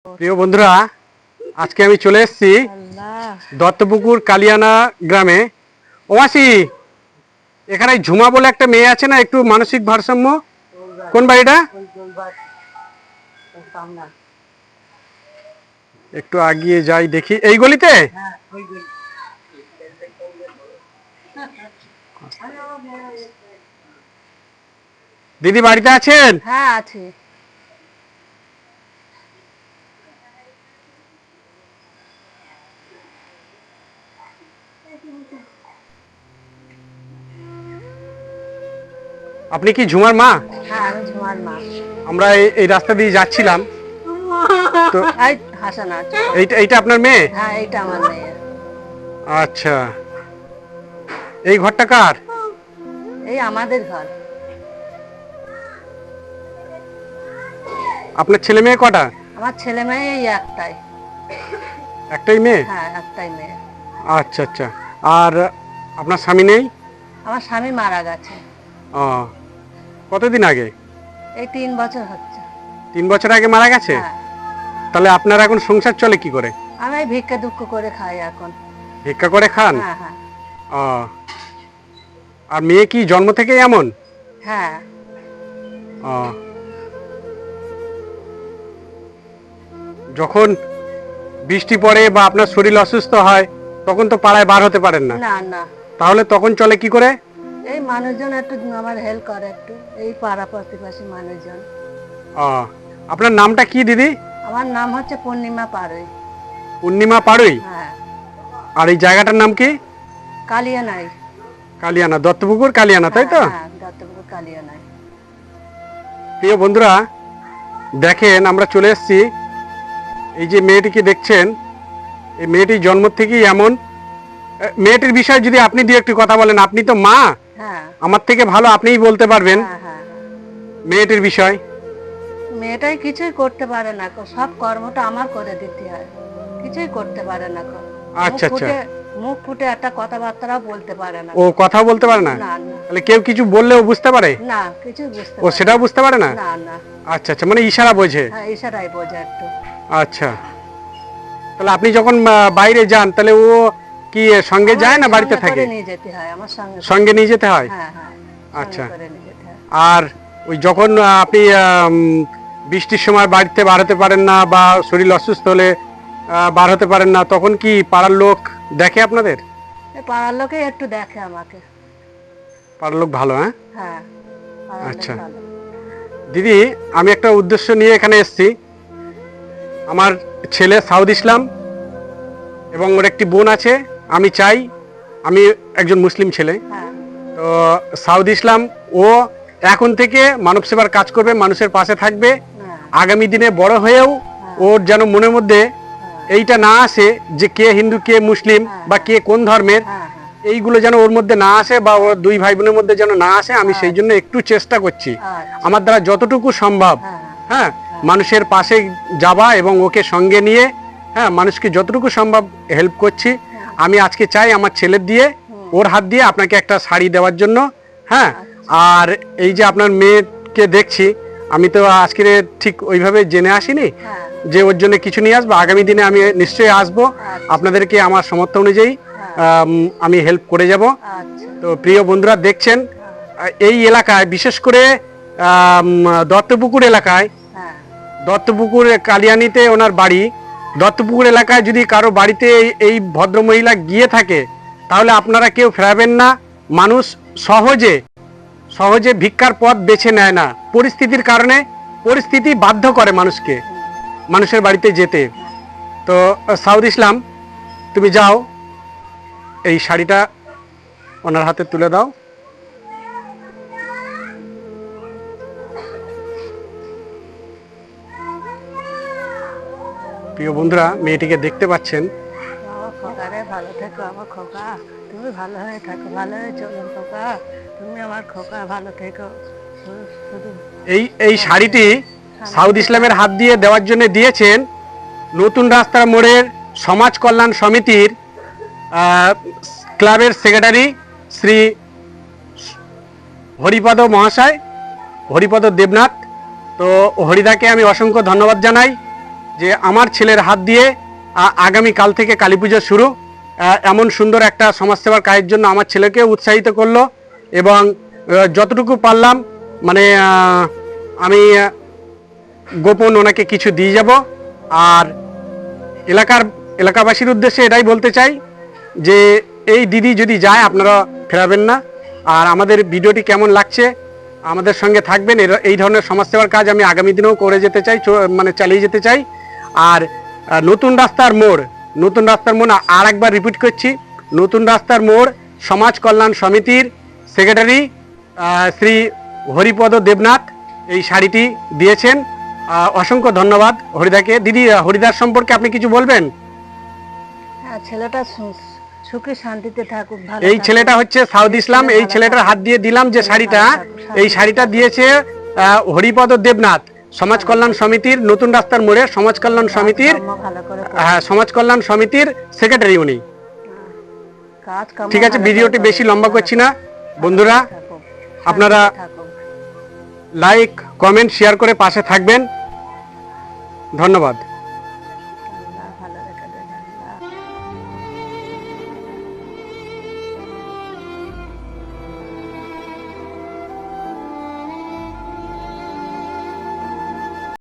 প্রিয় বন্ধুরা, আজকে আমি চলে এসেছি দত্তপুকুর কালিয়ানা গ্রামে। ও মাসি, এখানে ঝুমা বলে একটা মেয়ে আছে না, একটু মানসিক ভারসাম্য, কোন বাড়িটা? একটু আগিয়ে যাই দেখি, এই গলিতে। দিদি বাড়িতে আছেন? হ্যাঁ আছে। আপনি কি ঝুমার মা? হ্যাঁ আমি ঝুমার মা। আমরা এই রাস্তা দিয়ে যাচ্ছিলাম তো। এই হাসানা। এইটা আপনার মেয়ে? হ্যাঁ এইটা আমার মেয়ে। আচ্ছা, এই ঘরটা কার? এই আমাদের ঘর। আপনার ছেলে মেয়ে কটা? আমার ছেলে মেয়ে এই একটাই। একটাই মেয়ে? হ্যাঁ একটাই মেয়ে। আচ্ছা আচ্ছা। আর আপনার স্বামী নেই? আমার স্বামী মারা গেছে। ও, কতদিন আগে? এই 3 বছর হচ্ছে। 3 বছর আগে মারা গেছে? হ্যাঁ। তাহলে আপনার এখন সংসার চলে কি করে? আমি এই ভিক্ষা দুঃখ করে খাই এখন। ভিক্ষা করে খান? হ্যাঁ হ্যাঁ। ও, আর মেয়ে কি জন্ম থেকেই এমন? হ্যাঁ। ও, যখন বৃষ্টি পড়ে বা আপনার শরীর অসুস্থ হয় তখন তো পাড়ায় বার হতে পারেন না। না না। তাহলে তখন চলে কি করে? এই মানুষজন একটু আমার হেল্প করে একটু, এই পাড়া প্রতিবেশী মানুষজন। ও, আপনার নামটা কি দিদি? আমার নাম হচ্ছে পূর্ণিমা পারুই। পূর্ণিমা পাড়ুই? হ্যাঁ। আর এই জায়গাটার নাম কি? কালিয়ানাই। কালিয়ানা, দত্তপুকুর কালিয়ানা, তাই তো? হ্যাঁ দত্তপুকুর কালিয়ানাই। প্রিয় বন্ধুরা, দেখেন আমরা চলে এসেছি। এই যে মেয়েটিকে দেখছেন, এই মেয়েটি জন্ম থেকেই এমন। মেয়েটির বিষয়ে যদি আপনি দিয়ে একটু কথা বলেন, আপনি তো মা, হ্যাঁ। আমার থেকে ভালো আপনিই বলতে পারবেন হ্যাঁ হ্যাঁ। মেয়েটির বিষয়। মেয়েটাই কিছুই করতে পারে না, সব কর্মটা আমার করে দিতে হয়, কিছুই করতে পারে না। আচ্ছা আচ্ছা। মুখ ফুটে একটা কথাবার্তাও বলতে পারে না। ও কথা বলতে পারে না? না না। তাহলে কেউ কিছু বললেও বুঝতে পারে না, কিছুই বুঝতে ও? পারে সেটাও বুঝতে পারে না? না না। আচ্ছা আচ্ছা, মানে ইশারা বোঝে? হ্যাঁ ইশারাই বোঝে একটু। আচ্ছা, তাহলে আপনি যখন বাইরে যান তাহলে ও কি সঙ্গে যায় না বাড়িতে থাকে? নিয়ে যেতে হয়, আমার সঙ্গে সঙ্গে নিয়ে যেতে হয়? হ্যাঁ হ্যাঁ। আচ্ছা। করে নিয়ে যেতে হয়। আর ওই যখন আপনি বৃষ্টির সময় বাড়িতে বার হতে পারেন না বা শরীর অসুস্থ হলে বার হতে পারেন না, তখন কি পাড়ার লোক দেখে আপনাদের? এই পাড়ার লোকে একটু দেখে আমাকে। পাড়ার লোক ভালো? হ্যাঁ হ্যাঁ পাড়ার লোক আচ্ছা। ভালো। দিদি, আমি একটা উদ্দেশ্য নিয়ে এখানে এসেছি। আমার ছেলে সাউদ ইসলাম এবং ওর একটি বোন আছে। আমি চাই, আমি একজন মুসলিম ছেলে, হ্যাঁ তো সাউদ ইসলাম ও এখন থেকে মানব সেবার কাজ করবে, মানুষের পাশে থাকবে। হ্যাঁ আগামী দিনে বড় হয়েও ওর যেন মনের মধ্যে এইটা না আসে যে কে হিন্দু কে মুসলিম বা কে কোন ধর্মের, হ্যাঁ। এইগুলো যেন ওর মধ্যে না আসে বা ওর দুই ভাই বোনের মধ্যে যেন না আসে। আমি সেই জন্য একটু চেষ্টা করছি, আচ্ছা। আমার দ্বারা যতটুকু সম্ভব, হ্যাঁ হ্যাঁ, মানুষের পাশে যাওয়া এবং ওকে সঙ্গে নিয়ে, হ্যাঁ, মানুষকে যতটুকু সম্ভব হেল্প করছি। আমি আজকে চাই আমার ছেলের দিয়ে, ওর হাত দিয়ে আপনাকে একটা শাড়ি দেওয়ার জন্য। হ্যাঁ, আর এই যে আপনার মেয়েকে দেখছি, আমি তো আজকে ঠিক ওইভাবে জেনে আসিনি হ্যাঁ। যে ওর জন্য কিছু নিয়ে আসবো। আগামী দিনে আমি নিশ্চয়ই আসবো, আপনাদেরকে আমার সামর্থ্য অনুযায়ী আমি হেল্প করে যাব। আচ্ছা। তো প্রিয় বন্ধুরা দেখছেন, এই এলাকায় বিশেষ করে দত্তপুকুর এলাকায়, হ্যাঁ দত্তপুকুর কালিয়ানিতে ওনার বাড়ি, দত্তপুকুর এলাকায় যদি কারো বাড়িতে এই ভদ্রমহিলা গিয়ে থাকে তাহলে আপনারা কেউ ফেরাবেন না। মানুষ সহজে সহজে ভিক্ষার পথ বেছে নেয় না, পরিস্থিতির কারণে। পরিস্থিতি বাধ্য করে মানুষকে মানুষের বাড়িতে যেতে। তো সাউদ ইসলাম, তুমি যাও, এই শাড়িটা ওনার হাতে তুলে দাও। প্রিয় বন্ধুরা, মেয়েটিকে দেখতে পাচ্ছেন। আমার খোকা রে, ভালো থেকো আমার খোকা, তুমি ভালো হয়ে থাকো, ভালো হয়ে চলো খোকা, তুমি আমার খোকা, ভালো থেকো। শুধু এই শাড়িটি সাউদ ইসলামের হাত দিয়ে দেওয়ার জন্য দিয়েছেন নতুন রাস্তার মোড়ের সমাজ কল্যাণ সমিতির ক্লাবের সেক্রেটারি শ্রী হরিপদ মহাশয়, হরিপদ দেবনাথ। তো হরিদাকে আমি অসংখ্য ধন্যবাদ জানাই। যে আমার ছেলের হাত দিয়ে আগামী কাল থেকে কালী পুজো শুরু। এমন সুন্দর একটা সমাজসেবার কাজের জন্য আমার ছেলেকে উৎসাহিত করলো এবং যতটুকু পারলাম মানে আমি গোপন ওনাকে কিছু দিয়ে যাব। আর এলাকাবাসীর উদ্দেশ্যে এটাই বলতে চাই যে এই দিদি যদি যায় আপনারা ফেরাবেন না। আর আমাদের ভিডিওটি কেমন লাগছে আমাদের সঙ্গে থাকবেন। এই ধরনের সমাজসেবার কাজ আমি আগামী দিনেও করে যেতে চাই, মানে চালিয়ে যেতে চাই। আর নতুন রাস্তার মোড় আর একবার রিপিট করছি, নতুন রাস্তার মোড় সমাজ কল্যাণ সমিতির সেক্রেটারি শ্রী হরিপদ দেবনাথ এই শাড়িটি দিয়েছেন। অসংখ্য ধন্যবাদ হরিদাকে। দিদি, হরিদার সম্পর্কে আপনি কিছু বলবেন? হ্যাঁ, ছেলেটা সুখী শান্তিতে থাকুক, ভালো এই থাকুক। ছেলেটা হচ্ছে সাউদ ইসলাম। এই ছেলেটার হাত দিয়ে দিলাম যে শাড়িটা, এই শাড়িটা দিয়েছে হরিপদ দেবনাথ, সমাজ কল্যাণ সমিতির, নতুন রাস্তার মোড়ে সমাজ কল্যাণ সমিতির, ভালো করে হ্যাঁ, সমাজ কল্যাণ সমিতির সেক্রেটারি উনি। কাজ কাম ঠিক আছে, ভিডিওটি বেশি লম্বা করছি না। বন্ধুরা, আপনারা লাইক, কমেন্ট, শেয়ার করে পাশে থাকবেন। ধন্যবাদ।